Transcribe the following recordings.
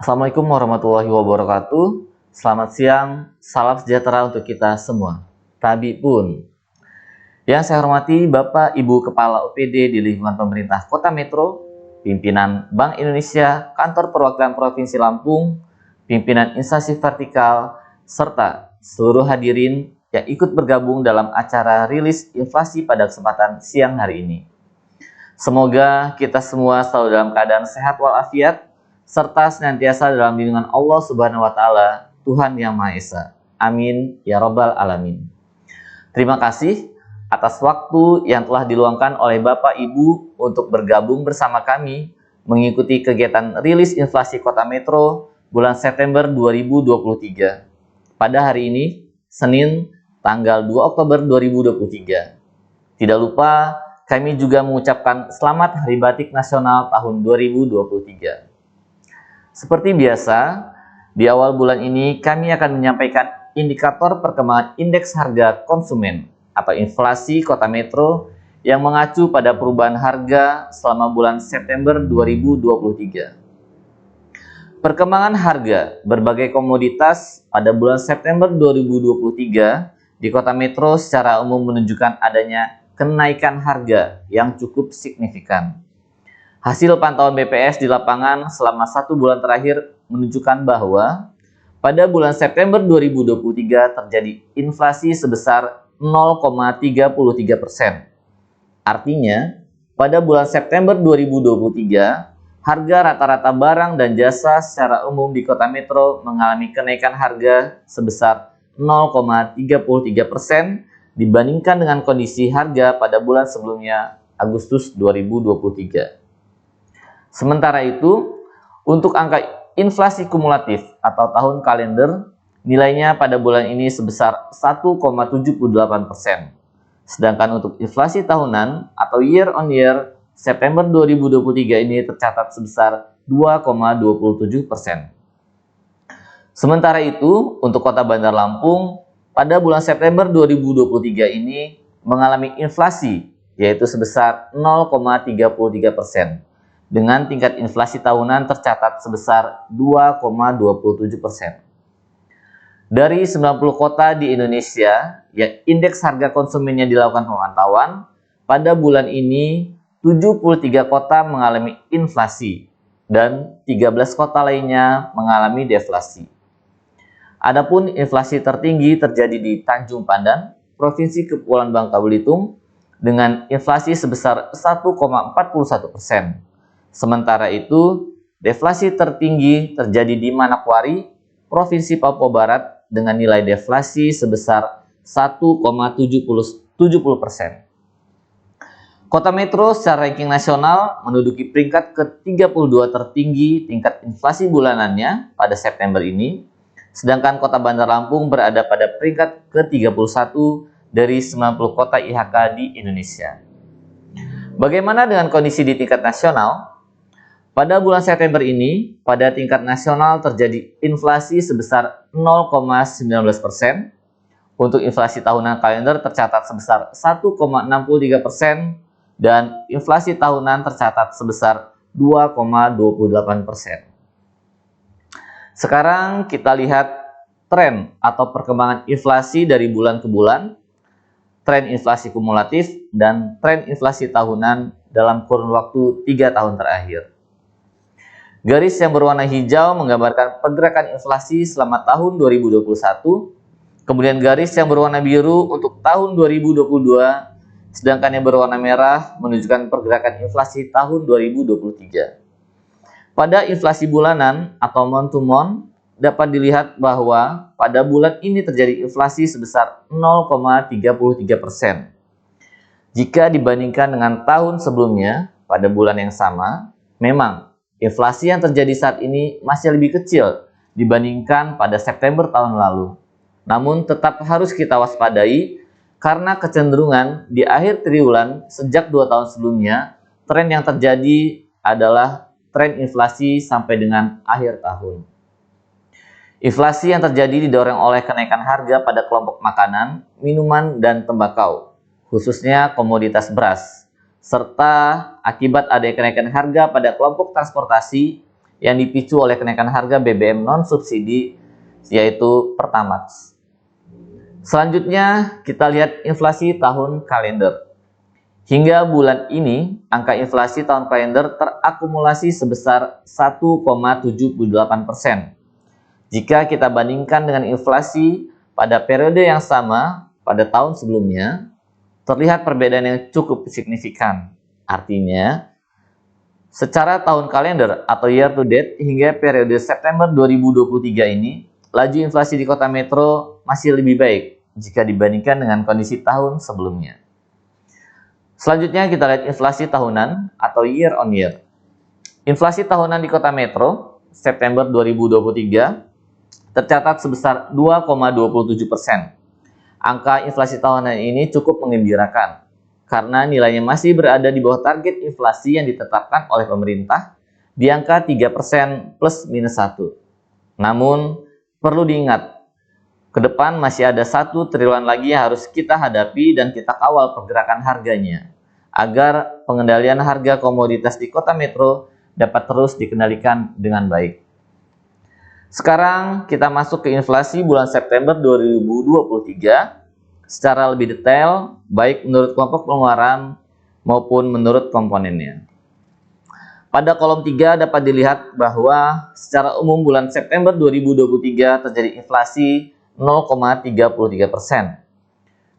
Assalamualaikum warahmatullahi wabarakatuh. Selamat siang, salam sejahtera untuk kita semua. Tabi pun. Yang saya hormati Bapak Ibu Kepala OPD di lingkungan pemerintah Kota Metro, pimpinan Bank Indonesia, Kantor Perwakilan Provinsi Lampung, pimpinan instansi vertikal, serta seluruh hadirin yang ikut bergabung dalam acara rilis inflasi pada kesempatan siang hari ini. Semoga kita semua selalu dalam keadaan sehat walafiat, serta senantiasa dalam lindungan Allah Subhanahu wa Ta'ala, Tuhan Yang Maha Esa. Amin ya Rabbal 'Alamin. Terima kasih atas waktu yang telah diluangkan oleh Bapak Ibu untuk bergabung bersama kami mengikuti kegiatan rilis inflasi Kota Metro bulan September 2023. Pada hari ini, Senin, tanggal 2 Oktober 2023. Tidak lupa, kami juga mengucapkan Selamat Hari Batik Nasional tahun 2023. Seperti biasa, di awal bulan ini kami akan menyampaikan indikator perkembangan indeks harga konsumen atau inflasi Kota Metro yang mengacu pada perubahan harga selama bulan September 2023. Perkembangan harga berbagai komoditas pada bulan September 2023 di Kota Metro secara umum menunjukkan adanya kenaikan harga yang cukup signifikan. Hasil pantauan BPS di lapangan selama 1 bulan terakhir menunjukkan bahwa pada bulan September 2023 terjadi inflasi sebesar 0,33%. Artinya, pada bulan September 2023, harga rata-rata barang dan jasa secara umum di Kota Metro mengalami kenaikan harga sebesar 0,33% dibandingkan dengan kondisi harga pada bulan sebelumnya, Agustus 2023. Sementara itu, untuk angka inflasi kumulatif atau tahun kalender, nilainya pada bulan ini sebesar 1,78%. Sedangkan untuk inflasi tahunan atau year on year, September 2023 ini tercatat sebesar 2,27%. Sementara itu, untuk Kota Bandar Lampung, pada bulan September 2023 ini mengalami inflasi, yaitu sebesar 0,33%, dengan tingkat inflasi tahunan tercatat sebesar 2,27%. Dari 90 kota di Indonesia yang indeks harga konsumennya dilakukan pemantauan, pada bulan ini 73 kota mengalami inflasi dan 13 kota lainnya mengalami deflasi. Adapun inflasi tertinggi terjadi di Tanjung Pandan, Provinsi Kepulauan Bangka Belitung, dengan inflasi sebesar 1,41%. Sementara itu, deflasi tertinggi terjadi di Manokwari, Provinsi Papua Barat, dengan nilai deflasi sebesar 1,70%. Kota Metro secara ranking nasional menduduki peringkat ke-32 tertinggi tingkat inflasi bulanannya pada September ini, sedangkan Kota Bandar Lampung berada pada peringkat ke-31 dari 90 kota IHK di Indonesia. Bagaimana dengan kondisi di tingkat nasional? Pada bulan September ini, pada tingkat nasional terjadi inflasi sebesar 0,19%. Untuk inflasi tahunan kalender tercatat sebesar 1,63% dan inflasi tahunan tercatat sebesar 2,28%. Sekarang kita lihat tren atau perkembangan inflasi dari bulan ke bulan, tren inflasi kumulatif, dan tren inflasi tahunan dalam kurun waktu 3 tahun terakhir. Garis yang berwarna hijau menggambarkan pergerakan inflasi selama tahun 2021, kemudian garis yang berwarna biru untuk tahun 2022, sedangkan yang berwarna merah menunjukkan pergerakan inflasi tahun 2023. Pada inflasi bulanan atau month to month, dapat dilihat bahwa pada bulan ini terjadi inflasi sebesar 0,33%. Jika dibandingkan dengan tahun sebelumnya, pada bulan yang sama, memang inflasi yang terjadi saat ini masih lebih kecil dibandingkan pada September tahun lalu. Namun tetap harus kita waspadai karena kecenderungan di akhir triwulan sejak 2 tahun sebelumnya, tren yang terjadi adalah tren inflasi sampai dengan akhir tahun. Inflasi yang terjadi didorong oleh kenaikan harga pada kelompok makanan, minuman, dan tembakau, khususnya komoditas beras, serta akibat adanya kenaikan harga pada kelompok transportasi yang dipicu oleh kenaikan harga BBM non-subsidi, yaitu Pertamax. Selanjutnya, kita lihat inflasi tahun kalender. Hingga bulan ini, angka inflasi tahun kalender terakumulasi sebesar 1,78%. Jika kita bandingkan dengan inflasi pada periode yang sama pada tahun sebelumnya, terlihat perbedaan yang cukup signifikan. Artinya, secara tahun kalender atau year to date hingga periode September 2023 ini, laju inflasi di kota metro masih lebih baik jika dibandingkan dengan kondisi tahun sebelumnya. Selanjutnya kita lihat inflasi tahunan atau year on year. Inflasi tahunan di kota metro September 2023 tercatat sebesar 2,27%. Angka inflasi tahunan ini cukup menggembirakan karena nilainya masih berada di bawah target inflasi yang ditetapkan oleh pemerintah di angka 3% plus minus 1. Namun, perlu diingat, ke depan masih ada 1 triliun lagi yang harus kita hadapi dan kita kawal pergerakan harganya, agar pengendalian harga komoditas di kota metro dapat terus dikendalikan dengan baik. Sekarang kita masuk ke inflasi bulan September 2023 secara lebih detail, baik menurut kelompok pengeluaran maupun menurut komponennya. Pada kolom 3 dapat dilihat bahwa secara umum bulan September 2023 terjadi inflasi 0,33%.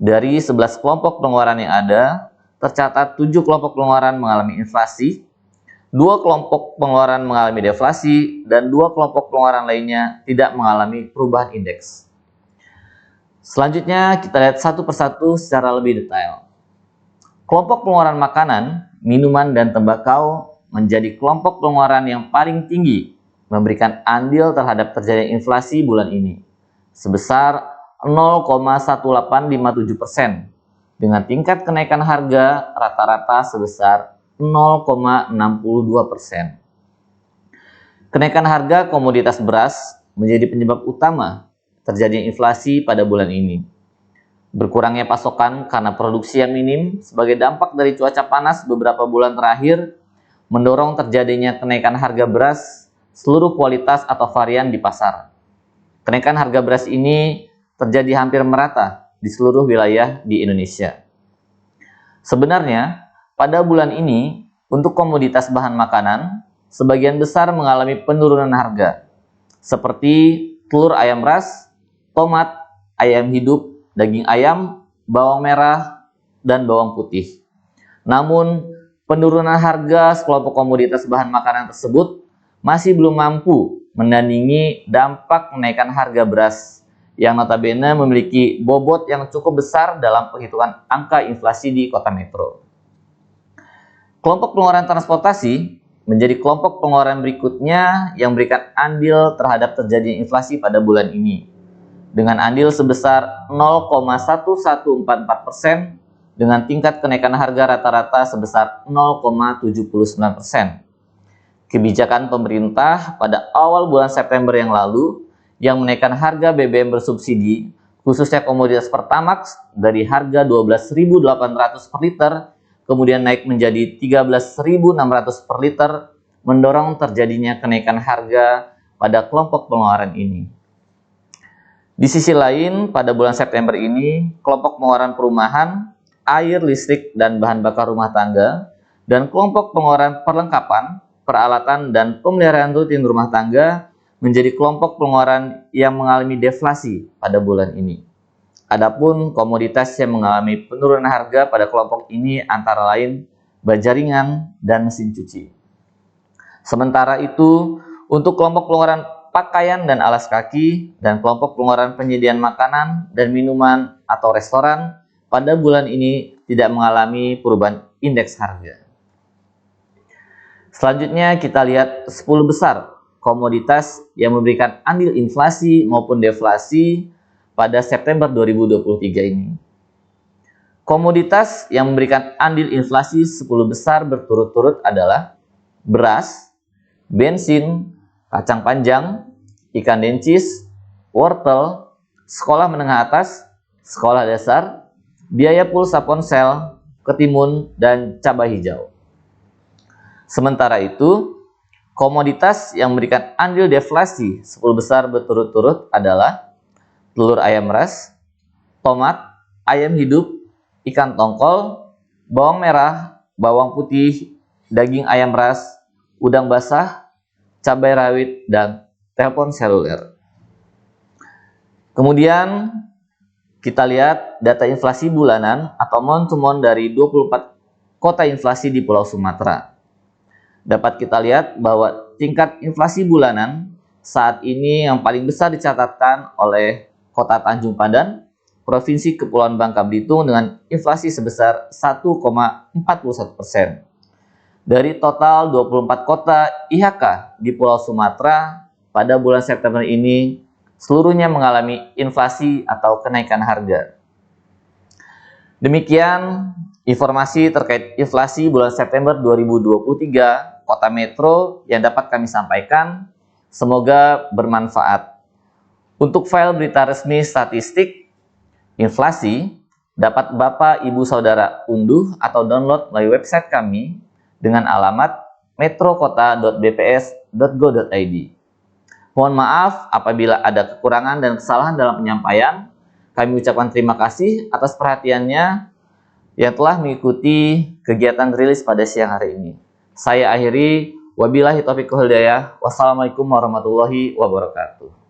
Dari 11 kelompok pengeluaran yang ada, tercatat 7 kelompok pengeluaran mengalami inflasi, 2 kelompok pengeluaran mengalami deflasi, dan 2 kelompok pengeluaran lainnya tidak mengalami perubahan indeks. Selanjutnya kita lihat satu persatu secara lebih detail. Kelompok pengeluaran makanan, minuman, dan tembakau menjadi kelompok pengeluaran yang paling tinggi, memberikan andil terhadap terjadinya inflasi bulan ini, sebesar 0,1857%, dengan tingkat kenaikan harga rata-rata sebesar 0,62%. Kenaikan harga komoditas beras menjadi penyebab utama terjadinya inflasi pada bulan ini. Berkurangnya pasokan karena produksi yang minim sebagai dampak dari cuaca panas beberapa bulan terakhir mendorong terjadinya kenaikan harga beras seluruh kualitas atau varian di pasar. Kenaikan harga beras ini terjadi hampir merata di seluruh wilayah di Indonesia. Sebenarnya, pada bulan ini, untuk komoditas bahan makanan, sebagian besar mengalami penurunan harga, seperti telur ayam ras, tomat, ayam hidup, daging ayam, bawang merah, dan bawang putih. Namun, penurunan harga sekelompok komoditas bahan makanan tersebut masih belum mampu menandingi dampak kenaikan harga beras yang notabene memiliki bobot yang cukup besar dalam penghitungan angka inflasi di kota metro. Kelompok pengeluaran transportasi menjadi kelompok pengeluaran berikutnya yang memberikan andil terhadap terjadinya inflasi pada bulan ini, dengan andil sebesar 0,1144% dengan tingkat kenaikan harga rata-rata sebesar 0,79%. Kebijakan pemerintah pada awal bulan September yang lalu yang menaikkan harga BBM bersubsidi, khususnya komoditas Pertamax, dari harga 12.800 per liter, kemudian naik menjadi 13.600 per liter, mendorong terjadinya kenaikan harga pada kelompok pengeluaran ini. Di sisi lain, pada bulan September ini, kelompok pengeluaran perumahan, air, listrik, dan bahan bakar rumah tangga, dan kelompok pengeluaran perlengkapan, peralatan, dan pemeliharaan rutin rumah tangga menjadi kelompok pengeluaran yang mengalami deflasi pada bulan ini. Adapun komoditas yang mengalami penurunan harga pada kelompok ini antara lain baja ringan dan mesin cuci. Sementara itu, untuk kelompok pengeluaran pakaian dan alas kaki, dan kelompok pengeluaran penyediaan makanan dan minuman atau restoran pada bulan ini tidak mengalami perubahan indeks harga. Selanjutnya kita lihat 10 besar komoditas yang memberikan andil inflasi maupun deflasi pada September 2023 ini. Komoditas yang memberikan andil inflasi 10 besar berturut-turut adalah beras, bensin, kacang panjang, ikan dencis, wortel, sekolah menengah atas, sekolah dasar, biaya pulsa ponsel, ketimun, dan cabai hijau. Sementara itu, Komoditas yang memberikan andil deflasi 10 besar berturut-turut adalah telur ayam ras, tomat, ayam hidup, ikan tongkol, bawang merah, bawang putih, daging ayam ras, udang basah, cabai rawit, dan telepon seluler. Kemudian kita lihat data inflasi bulanan atau month-to-month dari 24 kota inflasi di Pulau Sumatera. Dapat kita lihat bahwa tingkat inflasi bulanan saat ini yang paling besar dicatatkan oleh Kota Tanjung Pandan, Provinsi Kepulauan Bangka Belitung dengan inflasi sebesar 1,41%. Dari total 24 kota IHK di Pulau Sumatera pada bulan September ini, seluruhnya mengalami inflasi atau kenaikan harga. Demikian informasi terkait inflasi bulan September 2023 Kota Metro yang dapat kami sampaikan. Semoga bermanfaat. Untuk file berita resmi statistik inflasi dapat Bapak Ibu Saudara unduh atau download melalui website kami dengan alamat metrokota.bps.go.id. Mohon maaf apabila ada kekurangan dan kesalahan dalam penyampaian. Kami ucapkan terima kasih atas perhatiannya yang telah mengikuti kegiatan rilis pada siang hari ini. Saya akhiri, wabillahi taufiq wal hidayah. Wassalamualaikum warahmatullahi wabarakatuh.